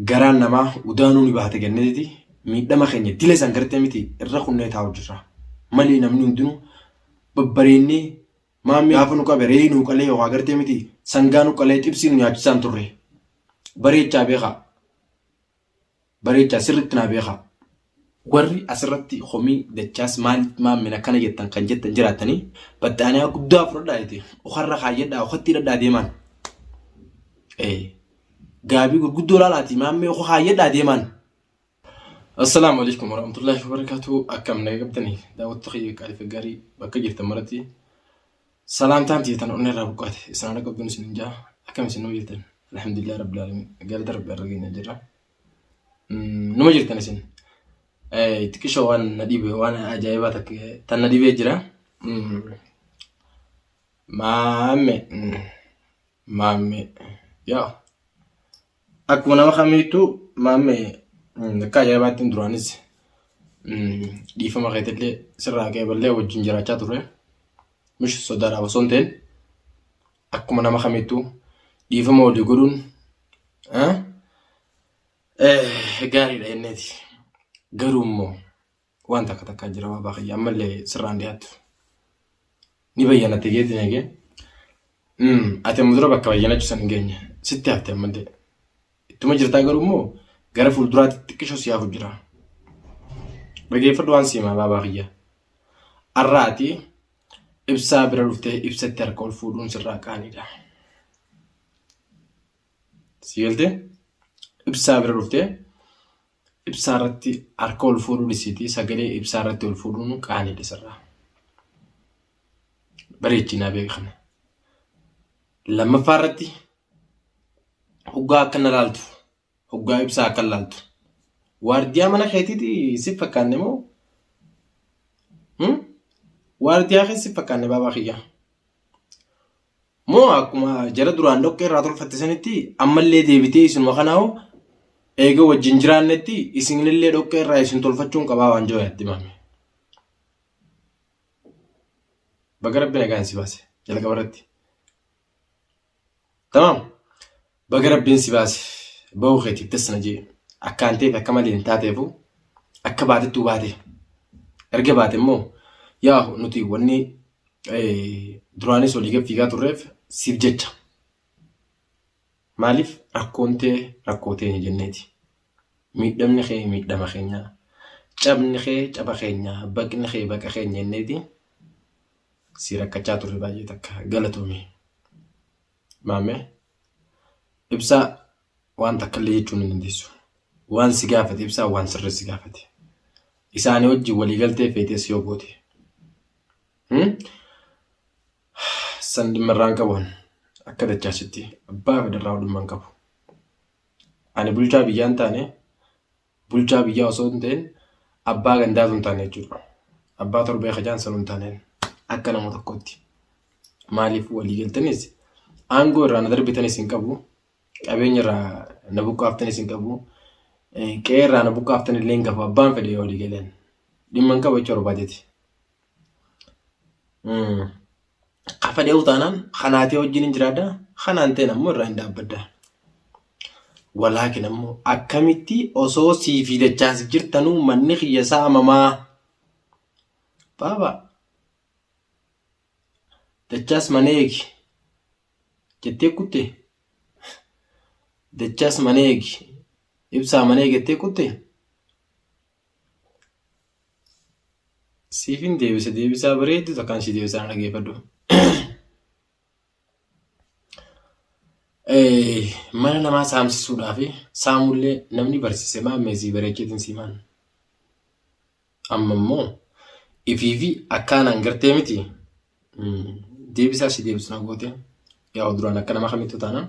garaan namaa udaanuu ni baate ganneeti miidhama keenya dile san gartee miti irra kunnee taa'u jirra malee namni hundinuu babbareennee maammi gaafa nu qabe re'ee nu qalee waa gartee miti sangaa nu qalee xibsii nu nyaachisaan turre bareechaa beekaa bareechaa sirriitti naa beekaa warri asirratti homii dachaas maaliif maammina kana jettan kan jettan jiraatanii battaanaa guddaa fudhadhaa jettee okarra kaayyadhaa okatti hidhadhaa deeman gaabii gurguddoo laalaati maammee okoo kaayyadhaa deeman. Assalaamu alaikum warahmatullahi wabarakatuh. Akkam nagaa qabdanii daawwattoota kiyya qaaliif gaarii bakka jirtan maratti salaamtaan tiitan onnee irraa buqqaate isaan akka qabduun isin jaa akkam isin nuu jirtan alhamdulillah rabbil alamin galata rabbi argina jira numa jirtan isin xiqqishoo waan na dhibe waan ajaa'ibaa takka tan na dhibee jira maamme yaa akkuma nama kamiitu maamme akka ajaa'ibaatti duraanis dhiifama keetillee sirraa qeeballee wajjin jiraachaa turre mish sodaadhaaf osoo hin ta'in akkuma nama kamiitu dhiifama walii godhuun gaariidha jenneeti. Garuu immoo waan takka takkaa jira waa baaqayyaa ammallee sirraan dhiyaatu ni bayyanatte geetiin eegee ati amma dura bakka bayyanachuu san hin geenye sitti hafte ammallee ittuma jirtaa garuu immoo gara fuulduraatti xiqqishoo siyaafu jira. Dhageeffadhu waan siimaa baaqayyaa arraati ibsaa bira dhuftee ibsatti harka ol fuudhuun sirraa qaaniidha. Sigaltee ibsaa bira dhuftee ibsaa irratti harka ol fuudhuu dhisiitii sagalee ibsaa irratti ol fuudhuun qaaniidha sirraa. Bareechinaa beekana. Lammaffaa irratti hoggaa akka na laaltu hoggaa ibsaa akka laaltu waardiyaa mana keetiiti si fakkaanne moo waardiyaa keessa si fakkaanne baabaa kiyya moo akkuma jara duraan dhoqqee irraa tolfatte sanitti ammallee deebitee isinuma kanaawo eega wajjin jiraannetti isinillee dhoqqee irraa isin tolfachuun qabaa waan jooyatti maame baga rabbi nagaan si baase jalqaba irratti tamam baga rabbiin si baase ba'uu keetiif tasna jee akkaan ta'eef akka malee hin taateefu akka baatettuu baate erga baate immoo yaa nuti wanni duraanis olii gad fiigaa turreef siif jecha maaliif rakkootee jenneeti miidhamni kee miidhama keenya cabni kee caba keenya baqni kee baqa keenya jenneeti si rakkachaa turre baay'ee takka galatoomii maame ibsaa waan takka illee jechuun hin dandeessu waan si gaafate ibsaa waan sirrii si gaafate isaanii wajjin walii galtee feetees yoo goote san dhimmarraan qabuun akka dachaasitti abbaa federaa dhimman qabu. Ani bulchaa biyyaa hin taane bulchaa biyyaa osoo hin ta'in abbaa gandaatu hin taane jechuudha. Abbaa torbee kajaan sanuu hin taaneen akka nama tokkotti. Maaliif walii galtanis aangoo irraa na darbitanis hin qabu qabeenya irraa na buqqaaftanis hin qabu qe'ee irraa na buqqaaftan illee hin qabu abbaan fedhe walii galeen dhimman qaba jechuudha barbaadeeti. Qafadee utaanaan kanaatee wajjin hin jiraadha kanaan ta'e ammoo irraa hin dhaabbadda. Walaakin ammoo akkamitti osoo siifi dachaas jirtanuu manni kiyya saamamaa baaba dachaas maneegi jettee kutte dachaas maneegi ibsaa maneegi jettee kutte siifin deebisaa bareeddu takkaan si deebisaa dhageeffadhu. Mana namaa saamsisuudhaaf saamullee namni barsiise maammeesii bareecheetiin siimaan amma immoo ifiifi akkaanaan gartee miti deebisaa si deebisuna goote yaa duraan akka nama kamittu taana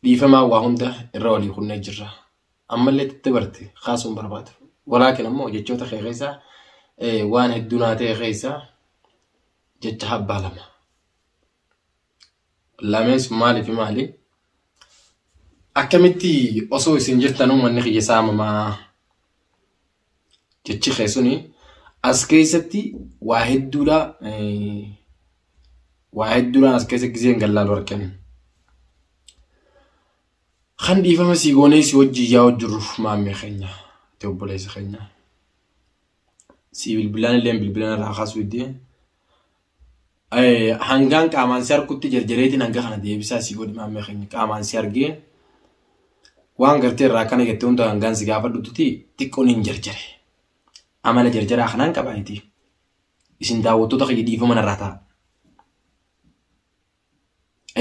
dhiifamaa waa hunda irra walii kunnee jirra ammallee itti barte kaasuun barbaadu walaakin ammoo jechoota kee keessaa waan hedduu naa ta'e keessaa jecha habbaa lama lamees maaliif maali akkamitti osoo isin jirtanuu manni kiyya saamamaa jechi keessuni as keessatti waa hedduudhaan as keessa giseen gallaaluu argan Kan dhiifama si goonee si wajji yaa wajjiruuf maammee keenya ta'e obboleessa keenya. Si bilbilaan illee bilbilaan irraa kaasuu iddee. Hangaan qaamaan si harkutti jarjareetiin hanga kana deebisaa si godhi maammee keenya qaamaan si argee waan gartee irraa kana jettee hunda hangaan si gaafa dhututi xiqqoon hin jarjare. Amala jarjaraa kanaan qabaayiti. Isin daawwattoota kiyya dhiifama narraa ta'a.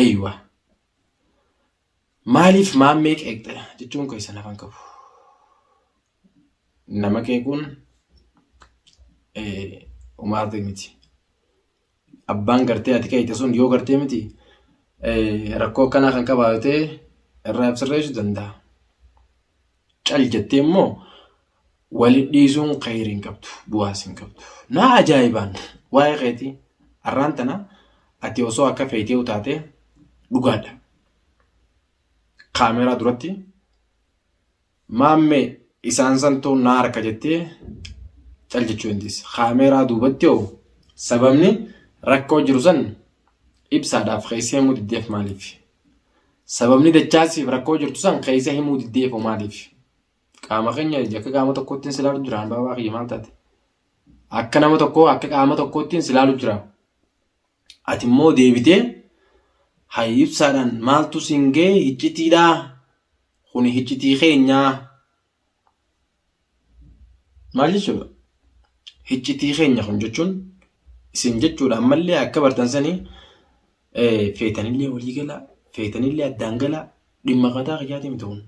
Aywa. Maaliif maammee qeeqxe jechuun ko isa nafan qabu. Nama qeequun umaarte miti. Abbaan gartee ati qeeqxe sun yoo gartee miti rakkoo akkanaa kan qabaatee irraa ibsirreessuu danda'a. Cal jettee immoo walitti dhiisuun khayrii hin qabdu bu'aas hin qabdu. Na ajaa'ibaan waa'ee qeetii arraan tana ati osoo akka feetee utaate dhugaadha. Kaameraa duratti maammee isaan santuu na harka jettee cal jechuu dandeessa. Kaameraa duubatti hoo sababni rakkoo jiru san ibsaadhaaf keessa himuu diddeef maaliif? Sababni dachaasiif rakkoo jirtu san keessa himuu diddeef maaliif? Qaama keenya akka qaama tokkoottiin silaalu jiraan baabaa kiyya maal taate? Akka nama tokkoo akka qaama tokkoottiin silaalu jira. Ati immoo deebitee hay ibsaadhaan maaltu singee hiccitiidhaa kuni hiccitii keenyaa maal jechuudha? Hiccitii keenya kun jechuun isin jechuudha ammallee akka bartansanii feetanillee walii galaa feetanillee addaan galaa dhimma qataa qajaatee miti kun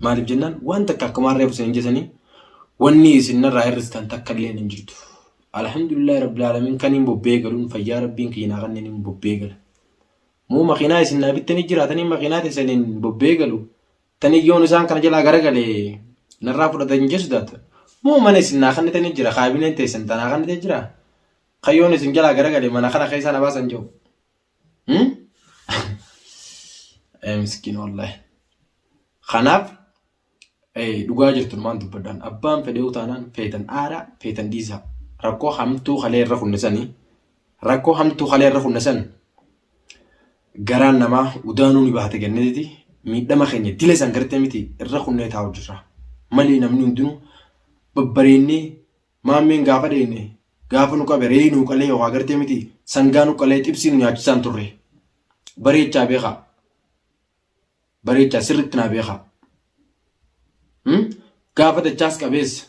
maaliif jennaan waan takka akkumaan reefu isin jetanii wanni isin irraa hir'istan takka illee hin jirtu. Alhamdulillah rabbil alamin kan hin bobbee galuun fayyaa rabbiin kiyyaa kanneen hin bobbee gala. Muu makiinaa isin naabittanii jiraatanii makiinaa teessaniin bobbee galu tanii yoon isaan kana jalaa garagalee narraa fudhatan jechu taata. Muu mana isin naa kannetanii jira kaabineen teessan tanaa kannetee jira. Kayyoon isin jalaa garagalee mana kana keessaa na baasan jiru. Miskiin wallahi. Kanaaf dhugaa jirtu maan dubbadhaan abbaan fedhee utaanaan feetan aaraa feetan dhiisaa rakkoo hamtuu halee irra funnisanii rakkoo hamtuu halee irra funnisan garaan namaa udaanuu ni baate kenneeti miidhama keenya dile san gartee miti irra kunnee taa'u jirra malee namni hundinuu babbareennee maammeen gaafa deenne gaafa nu qabe re'ee nu qalee yookaan gartee miti sangaa nu qalee xibsii nu nyaachisaan turre bareechaa beekaa bareechaa sirriitti naa beekaa gaafa dachaas qabeessa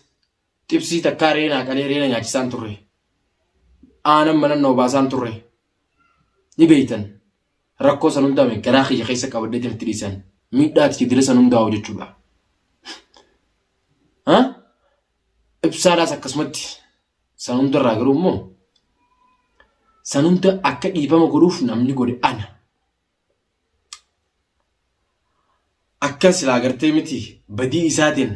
xibsii takkaa re'ee naa qalee re'ee na nyaachisaan turre aanan mana na obaasaan turre ni beeytan. Rakkoo san hundaame garaa kiyya keessa qabadhee itti dhiisan miidhaatti dile san hundaa'u jechuudha. Ibsaadhaas akkasumatti san hundarraa garuu immoo san hunda akka dhiifama godhuuf namni godhe ana. Akka silaa gartee miti badii isaatiin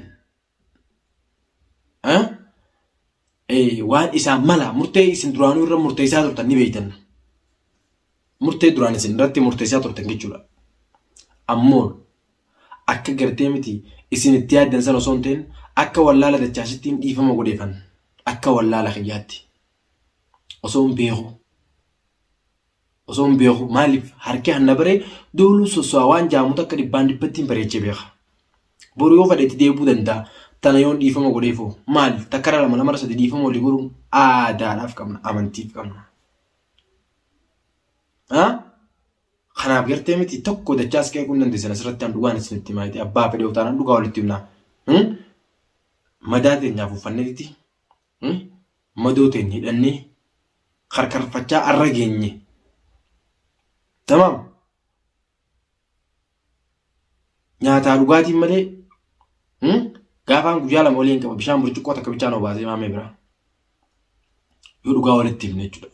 waan isaan mala murtee isin duraanuu irra murteessaa turtan ni beeytan. Murtee duraan isin irratti murteessaa turtan jechuudha. Ammoo akka gartee miti isin itti yaaddan san osoo hin ta'in akka wallaala dachaasittiin dhiifama godheefan akka wallaala kiyyaatti osoo hin beeku maaliif harkee hanna baree dooluu sosso'aa waan jaamutu akka dhibbaan dhibbattiin bareechee beeka. Boru yoo fedhetti deebuu danda'a tana yoon dhiifama godheefoo maali takkara lama lamara sadi dhiifama walii godhuun aadaadhaaf qabna amantiif qabna. Kanaaf gartee miti tokko dachaas qeequun dandeessan asirratti aan dhugaan isinitti maayite abbaa fedhee utaanaan dhugaa walitti himnaa. Madaa teenyaaf uffanneeti madoo teenya hidhannee karkarfachaa arra geenye. Tamaam nyaataa dhugaatiin malee gaafaan guyyaa lama waliin qaba bishaan burcuqqoo takka bichaan obaasee maamee biraa yoo dhugaa walitti himne jechuudha.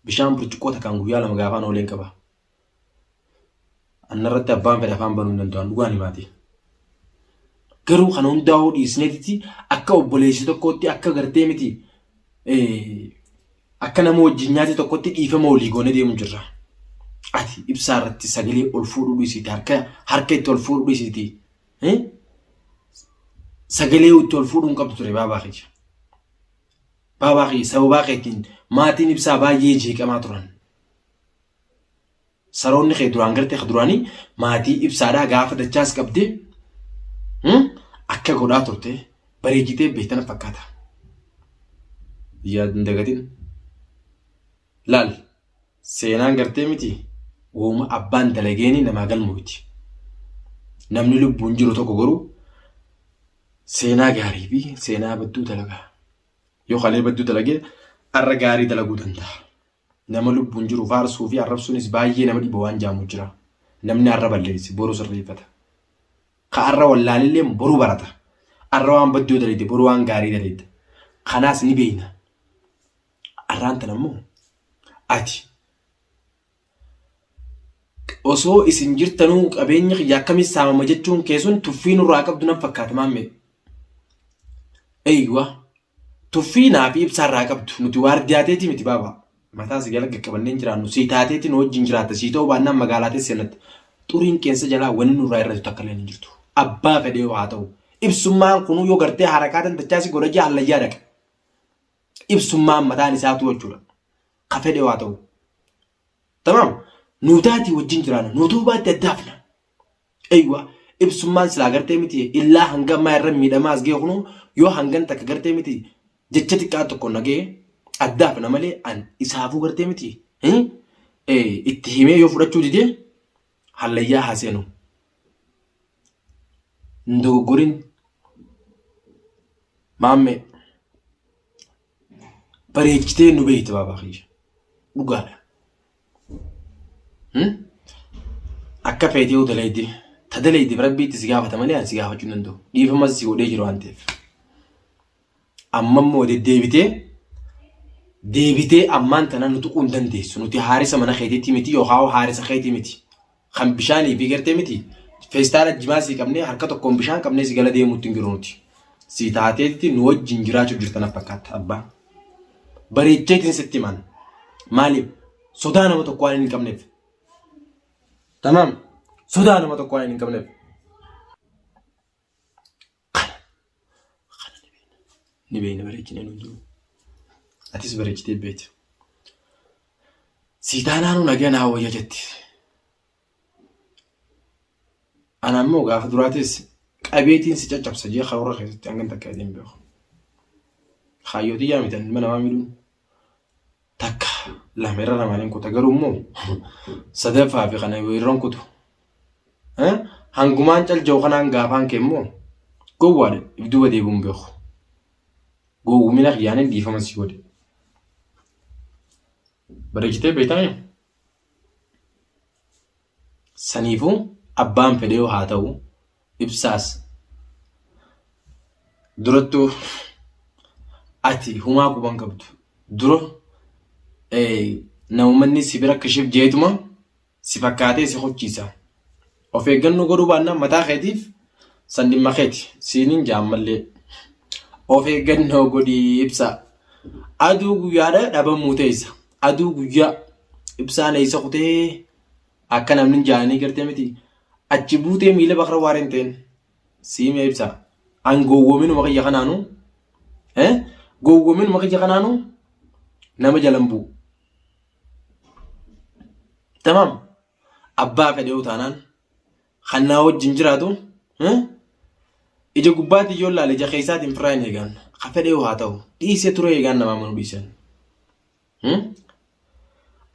Bishaan burcuqqoo takkaan guyyaa lama gaafaan waliin qaba. Annarratti abbaan fedhe afaan banuu hin danda'an dhugaan himaati. Garuu kana hundaa'uu dhiisneetitti akka obboleessi tokkotti akka gartee miti akka nama wajjin nyaate tokkotti dhiifama walii goone deemu jirra. Ati ibsaa irratti sagalee ol fuudhuu dhiisiti harka itti ol fuudhuu dhiisiti. Sagalee itti ol fuudhuu hin qabdu ture baabaa keenya. Baabaa keenya sababaa keetiin maatiin ibsaa baay'ee jeeqamaa turan. saroonni kee duraan gartee duraanii maatii ibsaadhaa gaafa dachaas qabdee akka godhaa turte bareechitee beektan fakkaata. Yaadni dagatiin laal seenaan gartee miti uuma abbaan dalageeni namaa galmu miti. Namni lubbuun jiru tokko garuu seenaa gaarii fi seenaa badduu dalagaa. Yoo qalee badduu dalagee arra gaarii dalaguu danda'a. Nama lubbuun jiru faarsuu fi arrabsuunis baay'ee nama dhiba waan jaamu jira. Namni arra balleessi boru sirreeffata. Ka arra wallaalillee boru barata. Arra waan badduu dalagde boru waan gaarii dalagde. Kanaas ni beeyna. Arraan tan ammoo ati osoo isin jirtanuu qabeenya xiyyaa akkamis saamama jechuun keessun tuffii nurraa qabdu nan fakkaata maammee. Eeywa tuffii naa fi ibsaarraa qabdu nuti waardiyaateeti miti baaba. Mataa si gala qaqqabanneen jiraannu sii taateetiin wajjin jiraatta sii ta'uu baannaan magaalaates seenatti xuriin keessa jalaa wanni nurraa irratti takka illee hin jirtu. Abbaa fedhee haa ta'u ibsummaan kunuu yoo gartee harakaa dandachaasi godha jee hallayyaa dhaqa. Ibsummaan mataan isaatu jechuudha. Ka fedhee haa ta'u. Tamam nuutaati wajjin jiraanna nuutuu baatti addaafna. Eeywa ibsummaan silaa gartee miti illaa hanga ammaa irra miidhamaa as ga'e kunuu yoo hangan takka gartee miti jecha xiqqaa tokko nagee addaafna malee an isaafuu gartee miti itti himee yoo fudhachuu didee hallayyaa haa seenu. Ndogoggorin maammee bareechitee nu beekte baabaa kiyya dhugaadha. Akka feetee yoo dalayde tadalayde rabbiitti si gaafata malee an si gaafachuu hin danda'u. Dhiifamas si godhee jiru waan ta'eef. Amma immoo deebitee ammaan tana nuti tuquu hin dandeessu. Nuti haarisa mana keetiitti miti yookaan haarisa keetii miti. Kan bishaanii fi gartee miti. Feestaala jimaa si qabnee harka tokkoon bishaan qabnee si gala deemuutti hin jiru nuti. Si taateetti nu wajjin jiraachuu jirtan fakkaata abbaa. Bareecheetiin sitti himan. Maaliif? Sodaa nama tokko waan hin qabneef. Tamam. Sodaa nama tokko waan hin qabneef. Ni beekna bareechinee nuun jiru. Atis bareechitee beekte. Siitaanaanu nagaa naa wayya jetti. Ana ammoo gaafa duraatis qabeetiin si caccabsa jee karoora keessatti hangan takka adeemu beeku. Hayyootii yaamitan mana maa miidhuun takka lameera lamaaniin kuta garuu immoo sadaffaa fi kana yeroo kutu. Hangumaan calja'u kanaan gaafaan kee immoo gowwaadha ibduuba deebi'uun beeku. Gowwumina xiyyaanin dhiifama si godhe. Bareechitee beektaa saniifuu abbaan fedhee haa ta'u ibsaas durattuu ati humaa quban qabdu dura namummanni si bira kashiif jeetuma si fakkaatee si hochiisa. Of eeggannoo godhuu baannaan mataa keetiif sandimma keeti siiniin jaammallee of eeggannoo godhii ibsa. Aduu guyyaadha dhabamuu teessa. Aduu guyyaa ibsaan eessa kutee akka namni jaanii gartee miti. Achi buutee miila bakra waareen ta'een siimee ibsa. An gowwoominuma qiyya kanaanu gowwoominuma qiyya kanaanu nama jalan bu'u. Tamam. Abbaa fedhee utaanaan kannaa wajjin jiraatu ija gubbaatti yoo laale ija keessaatiin firaa hin eegan. Ka fedhee haa ta'u dhiisee ture eegan namaa manu dhiisan.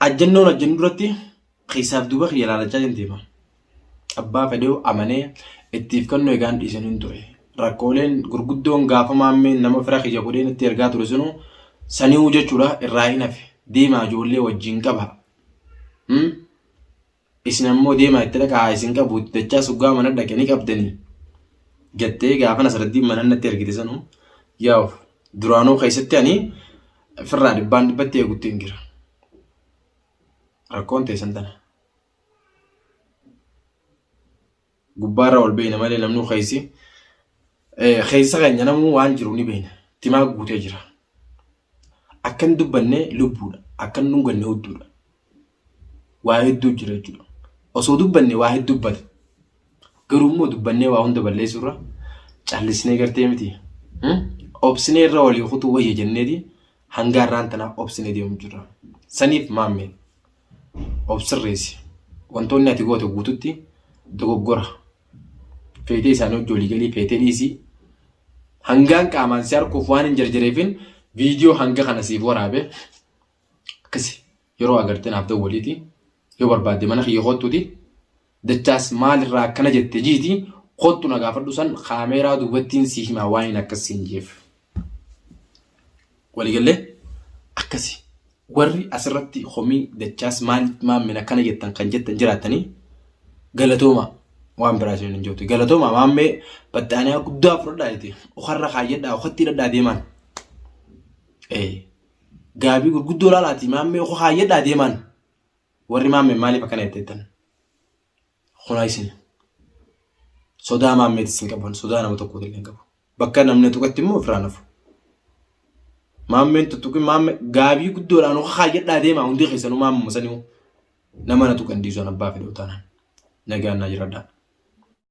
Ajjannoon ajjannu duratti keessaaf duuba kiyya laalachaa deema. Abbaa fedhee amanee ittiif kannoo eegaan dhiisan hin ture. Rakkooleen gurguddoon gaafa maammeen nama fira kiyya godheen itti ergaa ture sunu sanii jechuudha irraa hin hafe deemaa ijoollee wajjin qaba. Isin ammoo deemaa itti dhaqaa isin qabu dachaa suggaa mana dhaqanii qabdanii jettee gaafa nasarratti mana natti ergite sanu yaa'u duraanuu keessatti ani firraa dhibbaan dhibbatti eegutti hin jira. Rakkoon teessan tana. Gubbaarra ol beeyna malee namnu keessa keenya namuu waan jiru ni beeyna. Timaa guutee jira. Akkan dubbannee lubbuudha. Akkan dhunganne hudduudha. Waa hedduu jira jechuudha. Osoo dubbanne waa hedduu dubbata. Garuu immoo dubbannee waa hunda balleessurra callisnee gartee miti. Obsinee irra walii kutuu wayya jenneeti hanga irraan tanaa obsinee deemu jira. Saniif maammee obsirreessi. wantoonni ati goote guututti dogoggora. Feetee isaanii hojii galii feetee dhiisii hangaan qaamaan si harkuuf waan hin jarjareefin viidiyoo hanga kana siif waraabe akkasi yeroo agartee naaf ta'u waliiti yoo barbaadde mana kiyya kottuuti dachaas maalirraa akkana jette jiiti kottu na gaafadhu san kaameeraa duubattiin si himaa waan hin akkasiin jeef. Waliigallee akkasi warri asirratti homii dachaas maammina akkana jettan kan jettan jiraatanii galatooma waan biraa isheen hin jirtu. Galatooma maammee battaaniyaa guddaa fudhadhaa jettee okarra kaayyadhaa okatti hidhadhaa deeman. Gaabii gurguddoo laalaati maammee oka kaayyadhaa deeman. Warri maammee maaliif akkana jettan? Kunaa isin sodaa maammeetis hin qaban sodaa nama tokko illee hin qabu. Bakka namni tuqatti immoo ofirraa nafu. Maammeen tuttuqi maammee gaabii guddoodhaan oka kaayyadhaa deemaa hundi keessanuu maammuma sanii nama na tuqan diisuun abbaa fedhuu taanaan nagaan na jiradhaa.